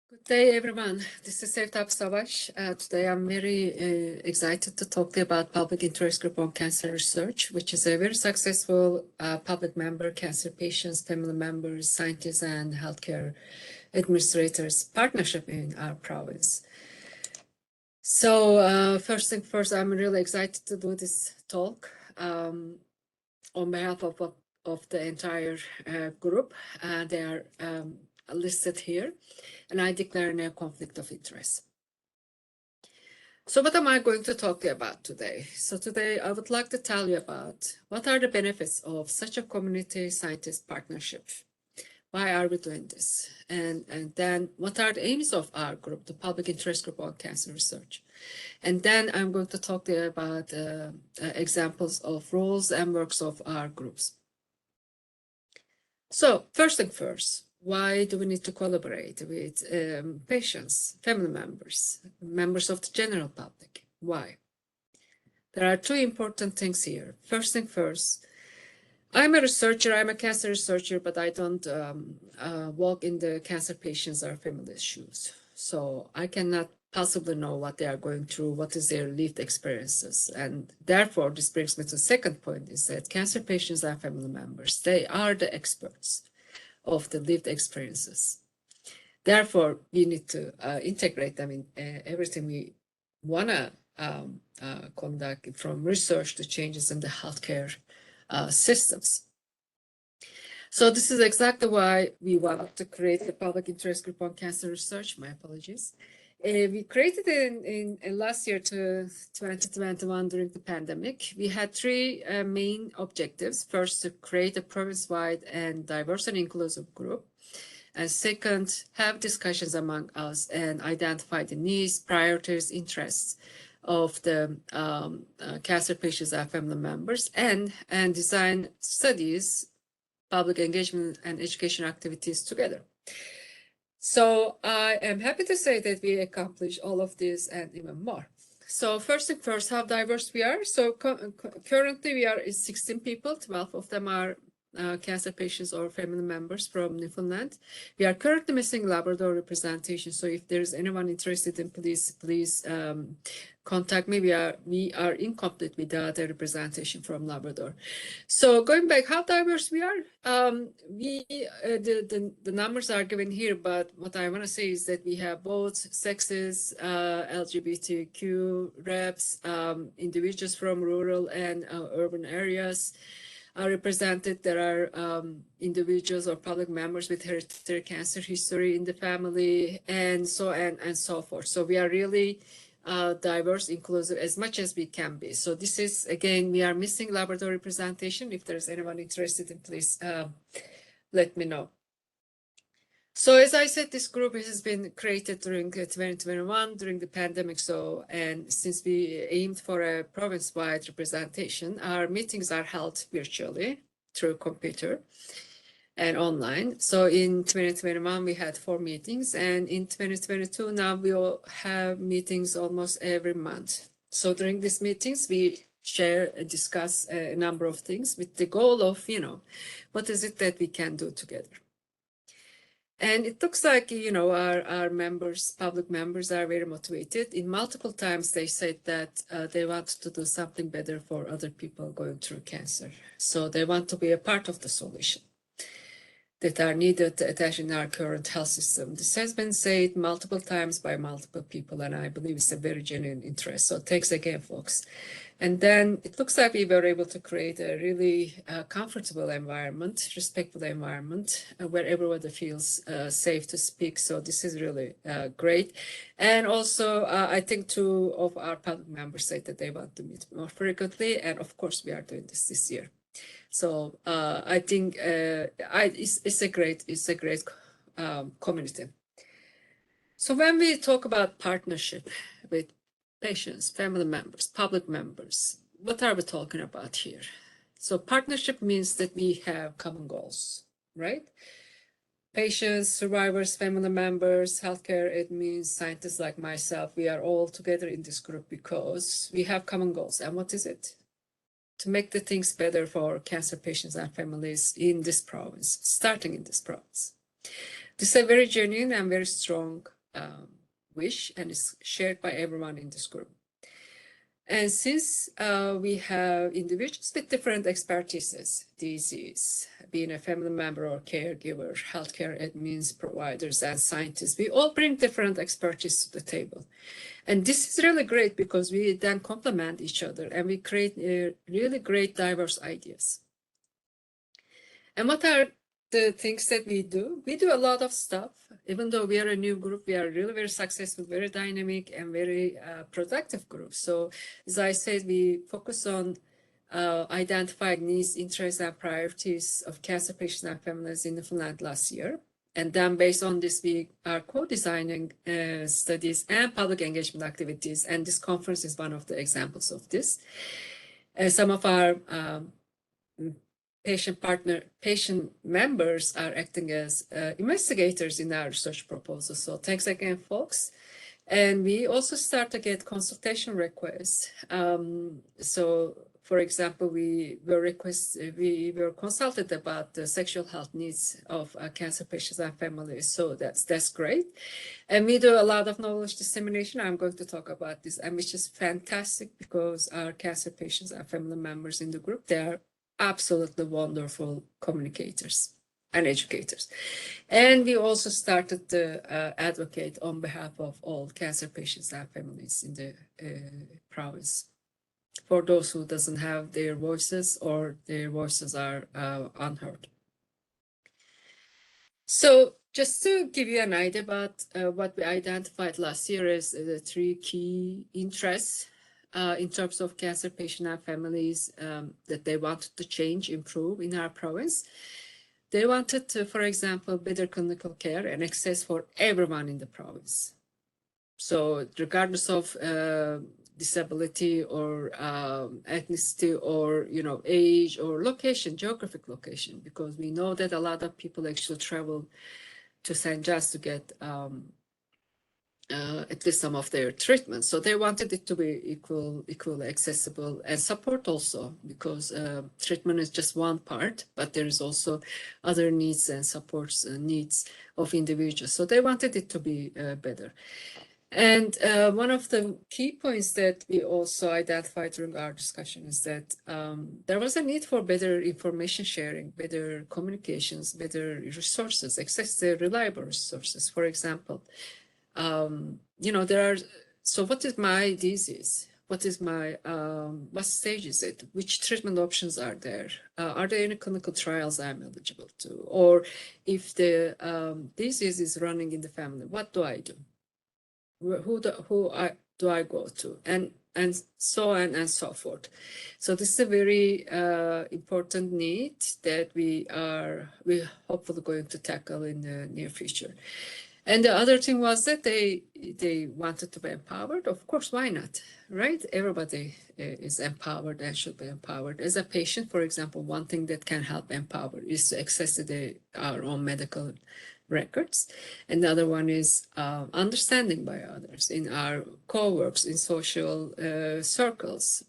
Good day, everyone. This is Sevtap Savas. Today I'm very excited to talk to you about Public Interest Group on Cancer Research, which is a very successful public member, cancer patients, family members, scientists, and healthcare administrators partnership in our province. So first thing first, I'm really excited to do this talk on behalf of the entire group. They are listed here, and I declare no conflict of interest. So what am I going to talk to you about today? So today I would like to tell you about what are the benefits of such a community scientist partnership. Why are we doing this? And then what are the aims of our group, the Public Interest Group on Cancer Research? And then I'm going to talk to you about examples of roles and works of our groups. So first thing first, why do we need to collaborate with patients, family members, members of the general public? Why? There are two important things here. First thing first, I'm a researcher, I'm a cancer researcher, but I don't walk in the cancer patients' or families' shoes. So I cannot possibly know what they are going through, what is their lived experiences. And therefore, this brings me to the second point, is that cancer patients and family members, they are the experts of the lived experiences. Therefore, we need to integrate them in everything we want to conduct, from research to changes in the healthcare systems. So this is exactly why we wanted to create the Public Interest Group on Cancer Research. My apologies. We created it in last year to 2021 during the pandemic. We had three main objectives. First, to create a province-wide and diverse and inclusive group. And second, have discussions among us and identify the needs, priorities, interests of the cancer patients and family members, and design studies, public engagement and education activities together. So I am happy to say that we accomplished all of this and even more. So first thing first, how diverse we are. So currently we are 16 people, 12 of them are cancer patients or family members from Newfoundland. We are currently missing Labrador representation. So if there's anyone interested in, please contact me. We are incomplete without the representation from Labrador. So going back, how diverse we are. The numbers are given here, but what I want to say is that we have both sexes, LGBTQ reps, individuals from rural and urban areas are represented. There are individuals or public members with hereditary cancer history in the family, and so on and so forth. So we are really diverse, inclusive as much as we can be. So this is, again, we are missing Labrador representation. If there's anyone interested in, please let me know. So as I said, this group has been created during 2021, during the pandemic. So, and since we aimed for a province-wide representation, our meetings are held virtually through computer and online. So in 2021, we had 4 meetings, and in 2022, now we will have meetings almost every month. So during these meetings, we share and discuss a number of things with the goal of, what is it that we can do together? And it looks like, our members, public members, are very motivated. In multiple times, they said that they want to do something better for other people going through cancer. So they want to be a part of the solution that are needed to attach in our current health system. This has been said multiple times by multiple people, and I believe it's a very genuine interest. So thanks again, folks. And then it looks like we were able to create a really comfortable environment, respectful environment, where everybody feels safe to speak. So this is really great. And also, I think 2 of our public members said that they want to meet more frequently. And of course, we are doing this year. So I think it's a great community. So when we talk about partnership with patients, family members, public members, what are we talking about here? So partnership means that we have common goals, right? Patients, survivors, family members, healthcare admins, scientists like myself, we are all together in this group because we have common goals. And what is it? To make the things better for cancer patients and families in this province, starting in this province. This is a very genuine and very strong wish, and is shared by everyone in this group. And since we have individuals with different expertises, disease, being a family member or caregiver, healthcare admins, providers, and scientists, we all bring different expertise to the table. And this is really great because we then complement each other and we create really great diverse ideas. And what are the things that we do? We do a lot of stuff. Even though we are a new group, we are really very successful, very dynamic, and very productive group. So as I said, we focus on identifying needs, interests, and priorities of cancer patients and families in Finland last year. And then based on this, we are co-designing studies and public engagement activities. And this conference is one of the examples of this. Some of our patient members are acting as investigators in our research proposal. So thanks again, folks. And we also start to get consultation requests. So for example, we were consulted about the sexual health needs of cancer patients and families. So that's great. And we do a lot of knowledge dissemination. I'm going to talk about this, and which is fantastic because our cancer patients and family members in the group, they are absolutely wonderful communicators and educators. And we also started to advocate on behalf of all cancer patients and families in the province, for those who doesn't have their voices or their voices are unheard. So just to give you an idea about what we identified last year as the 3 key interests in terms of cancer patients and families that they wanted to change, improve in our province. They wanted to, for example, better clinical care and access for everyone in the province. So regardless of disability or ethnicity or age or location, geographic location, because we know that a lot of people actually travel to St. John's to get at least some of their treatments. So they wanted it to be equally accessible, and support also, because treatment is just one part, but there is also other needs and supports needs of individuals. So they wanted it to be better. And one of the key points that we also identified during our discussion is that there was a need for better information sharing, better communications, better resources, access to reliable resources. For example, there are, so what is my disease? What is my, what stage is it? Which treatment options are there? Are there any clinical trials I'm eligible to? Or if the disease is running in the family, what do I do? Who do I go to? And so on and so forth. So this is a very important need that we're hopefully going to tackle in the near future. And the other thing was that they wanted to be empowered. Of course, why not, right? Everybody is empowered and should be empowered. As a patient, for example, one thing that can help empower is to access to our own medical records. And the other one is understanding by others in our co-works, in social circles,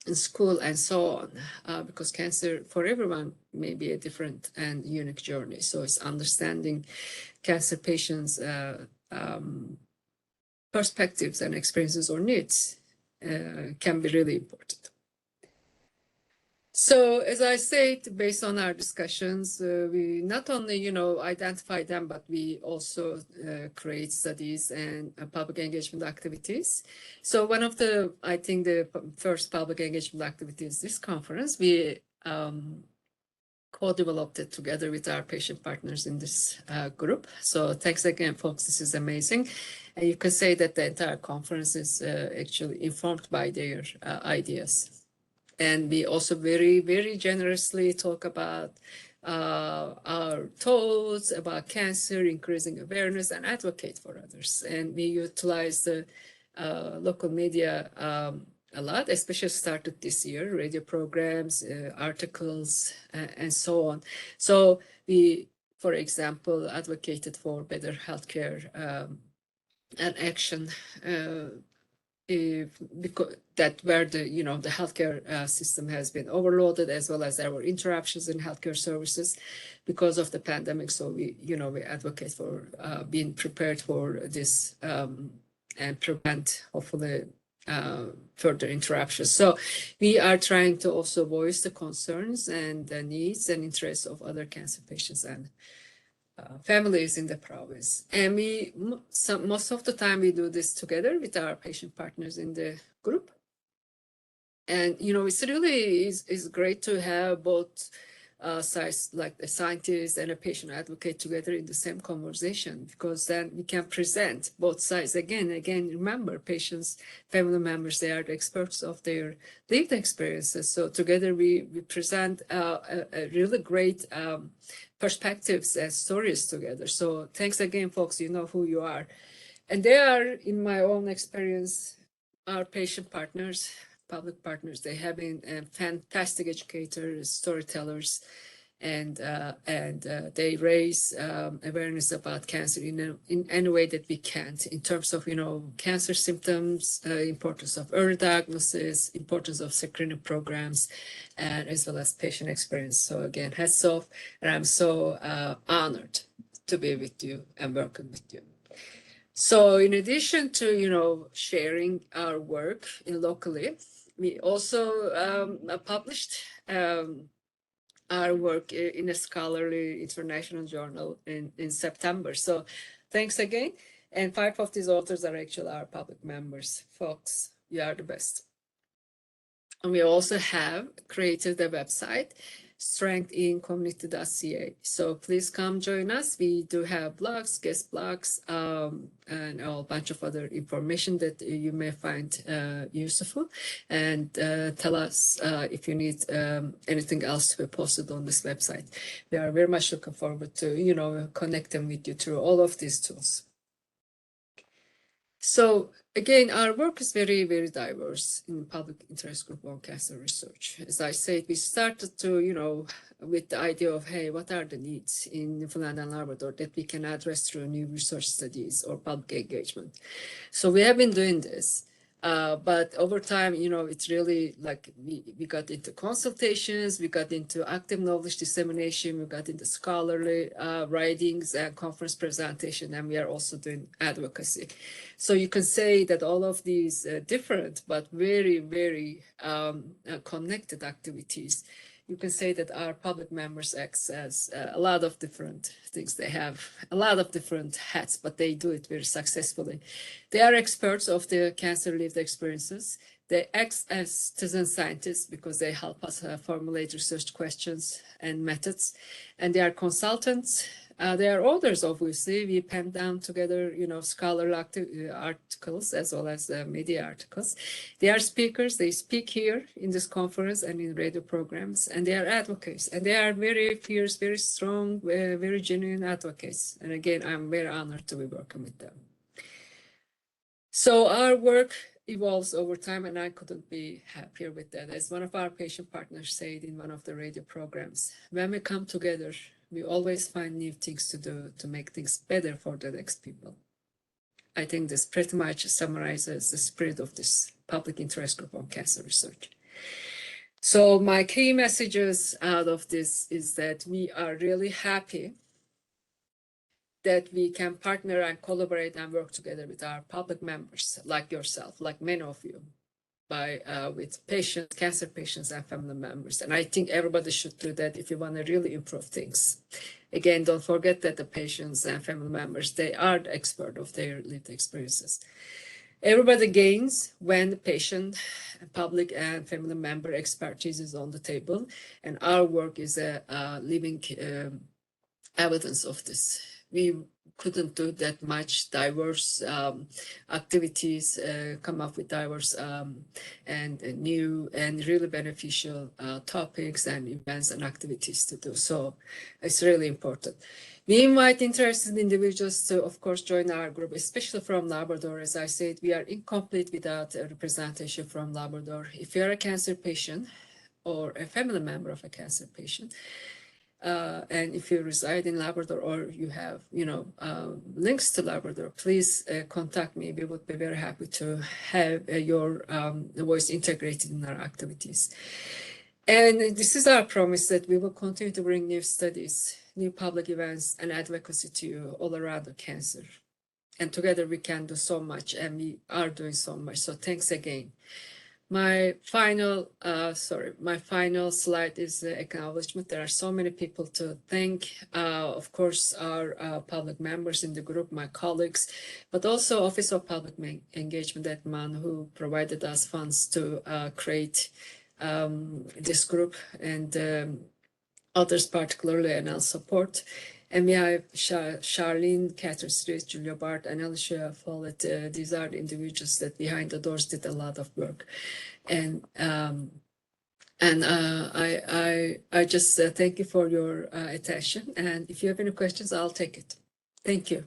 in school, and so on, because cancer for everyone may be a different and unique journey. So it's understanding cancer patients' perspectives and experiences or needs can be really important. So as I said, based on our discussions, we not only, identify them, but we also create studies and public engagement activities. So one of the, I think the first public engagement activities this conference, we co-developed it together with our patient partners in this group. So thanks again, folks, this is amazing. And you can say that the entire conference is actually informed by their ideas. And we also very, very generously talk about our thoughts about cancer, increasing awareness, and advocate for others. And we utilize the local media a lot, especially started this year, radio programs, articles, and so on. So we, for example, advocated for better healthcare and action because that where the the healthcare system has been overloaded, as well as there were interruptions in healthcare services because of the pandemic. So we advocate for being prepared for this and prevent, hopefully, further interruptions. So we are trying to also voice the concerns and the needs and interests of other cancer patients and families in the province. And most of the time we do this together with our patient partners in the group. And it's really is great to have both sides, like a scientist and a patient advocate, together in the same conversation, because then we can present both sides again. Remember, patients, family members, they are the experts of their lived experiences. So together we present a really great perspectives and stories together. So thanks again, folks. You know who you are. And they are, in my own experience, our patient partners, public partners. They have been fantastic educators, storytellers, and they raise awareness about cancer in any way that we can, in terms of cancer symptoms, importance of early diagnosis, importance of screening programs, and as well as patient experience. So again, hats off, and I'm so honored to be with you and working with you. So in addition to sharing our work locally, we also published our work in a scholarly international journal in September. So thanks again. And 5 of these authors are actually our public members. Folks, you are the best. And we also have created a website, strengthincommunity.ca. So please come join us. We do have blogs, guest blogs, and a whole bunch of other information that you may find useful. And tell us if you need anything else to be posted on this website. We are very much looking forward to connecting with you through all of these tools. So again, our work is very, very diverse in public interest group on cancer research. As I said, we started to, with the idea of, hey, what are the needs in Newfoundland and Labrador that we can address through new research studies or public engagement. So we have been doing this. But over time, it's really like we got into consultations, we got into active knowledge dissemination, we got into scholarly writings and conference presentation, and we are also doing advocacy. So you can say that all of these different but very, very connected activities, you can say that our public members access a lot of different things. They have a lot of different hats, but they do it very successfully. They are experts of the cancer lived experiences. They act as citizen scientists because they help us formulate research questions and methods. And they are consultants. They are authors, obviously. We pen down together, scholarly articles as well as media articles. They are speakers. They speak here in this conference and in radio programs, and they are advocates. And they are very fierce, very strong, very genuine advocates. And again, I'm very honored to be working with them. So our work evolves over time, and I couldn't be happier with that. As one of our patient partners said in one of the radio programs, when we come together, we always find new things to do to make things better for the next people. I think this pretty much summarizes the spirit of this public interest group on cancer research. So my key messages out of this is that we are really happy that we can partner and collaborate and work together with our public members, like yourself, like many of you, with patients, cancer patients and family members. And I think everybody should do that if you want to really improve things. Again, don't forget that the patients and family members, they are the expert of their lived experiences. Everybody gains when the patient, public and family member expertise is on the table, and our work is a living evidence of this. We couldn't do that much diverse activities, come up with diverse and new and really beneficial topics and events and activities to do. So it's really important. We invite interested individuals to, of course, join our group, especially from Labrador. As I said, we are incomplete without a representation from Labrador. If you're a cancer patient or a family member of a cancer patient, And if you reside in Labrador or you have, links to Labrador, please contact me. We would be very happy to have your voice integrated in our activities. And this is our promise that we will continue to bring new studies, new public events, and advocacy to you all around the cancer. And together we can do so much, and we are doing so much. So thanks again. My final slide is the acknowledgement. There are so many people to thank. Of course, our public members in the group, my colleagues, but also Office of Public Engagement at MAN, who provided us funds to create this group, and others particularly announce support. And we have Charlene, Catherine Street, Julia Bart, and Alicia Follett. These are the individuals that behind the doors did a lot of work. And I just thank you for your attention. And if you have any questions, I'll take it. Thank you.